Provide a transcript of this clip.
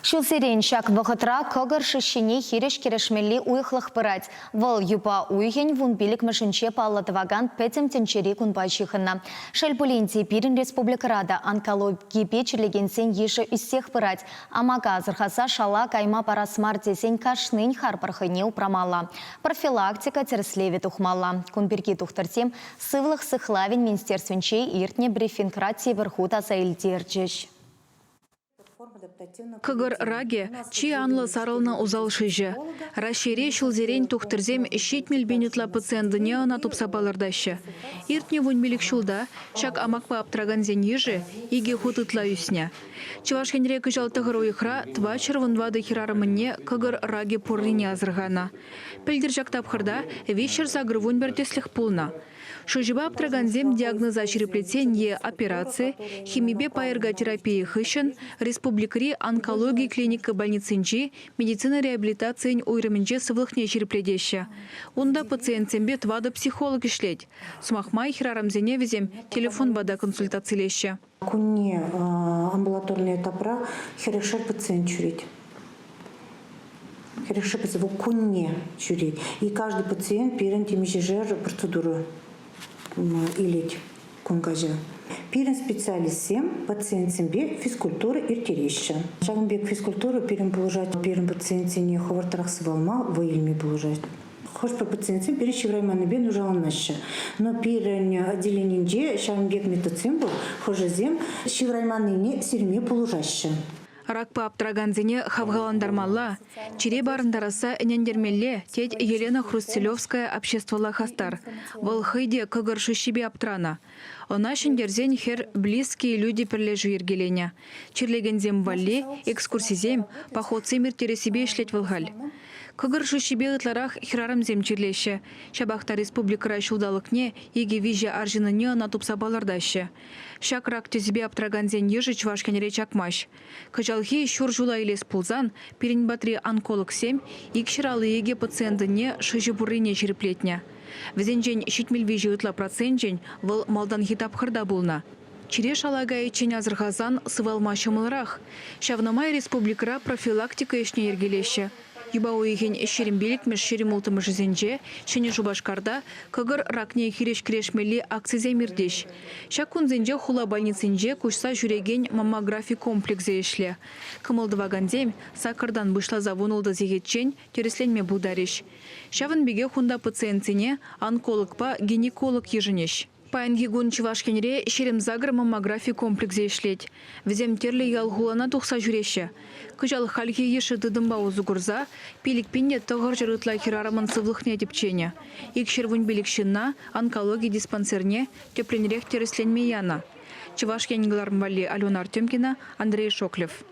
Шулсерен шак вғытра көгір шышыне хиреш керешмелі уйықлық пырать. Выл юпа уйген вун билік мүшінче паллатываган пәтім тенчері күнпай шықынна. Шәлпулинти пирин республикарада онкология печерлегенсен еші үстех пырать. Амага азырхаса шала кайма парасмар десен кашнын харпархыне упрамала. Профилактика терслеве тухмала. Күнперке тухтыртем сывлық сықлавин министерственче иртне брифинграти вырхута заилдерджеш. Кыгыр раге, чи анлы сарылны узал шыжы. Рашире шулзерен тухтырзем щетмел бенетла пациентыне ана тупсапалырдашы. Иртне вунмелік шулда, шак амакпа аптраган зен ежі, иге хутытла үсня. Чывашхенре күжалтығыр уйықра, тва чырвынвады хирарымыне кыгыр раге пурлине азырғана. Пілдір жақтапқырда, вечер загыр вунбертеслік пулна. Шыжыба аптраган-зем диагноза череплетен е операции, химибе пайырга терапии хыщын, республикари онкология клиника больницынчи, медицина реабилитациян уйрымынче сывлықне черепледеші. Онда пациентсембе твады психолог ишлет. Сумахмай хирарамзене везем телефон бада консультацийлеші. Күнне амбулаторный этапра хирешер пациент чурить. Хирешер пациент күнне чурить. И каждый пациент перен темежежер процедуру илеть кунгажа. Пирен специалистем пациентсембе физкультура иртереща. Шагымбек физкультуру пирен положать, пирен пациентсене ховартарах сывалма воильми положать. Хош по пациентсем пирен шеврайманы бен ужаланаща. Но пирен отделенинде шагымбек метацимбу хожезем шеврайманыне сельме положаща. Ракпа аптраган-зене хавгаландармалла, чире барындараса энендермелле теть Елена Хрустелевская обществола хастар. Волхыйде кыгыр шишибе аптрана. Она шендерзен хер близкие люди перлежу ергеленя. Чирлегензем валли, экскурсизем, походсемер тересибе ишлет волгаль. Кыгыр шишибе ытларах хирарамзем чирлеше. Шабахта республикара шулдалыкне еге виже аржыныне ана тупсабалардаще. Шакрак тезбе аптраган-зен ежи чвашкенере чакмаш. Кыжалхи шур жула илес пулзан, перенбатри онколог 7, икширалы еге пациентыне шыжы бурыне череплетня. Везенжен щитмельвежи ытла процентжен выл малдан хитапхырда булна. Чире шалага ечен азырғазан сывалма шымылырах. Шавнамай республикара профилактика ешне ергелеші. Юба уйген шерембелікмеш шеремултымыш зенже, шене жубашкарда кыгыр ракне хиреш-кирешмели акцизем ирдеш. Шакун зенже хула больницинже кушса жүреген маммографи комплексе ешле. Кымылдывагандем сакырдан бышла завунулды зегетчен тересленме будареш. Шавын беге хунда пациентине онкологпа гинеколог еженеш. Паянгигун чывашкенре шеремзагыр маммографи комплексе ешлет. Везем терле ялгулана тухса жүреші. Кыжал хальхи еші дыдымба узугурза, пиликпинне тұғыр жырытла хирарамын сывлықне тепчене. Икшервун билікшінна онкология диспансерне тепленрех тересленме яна. Чывашкенглармвали Алена Артемкина, Андрей Шоклев.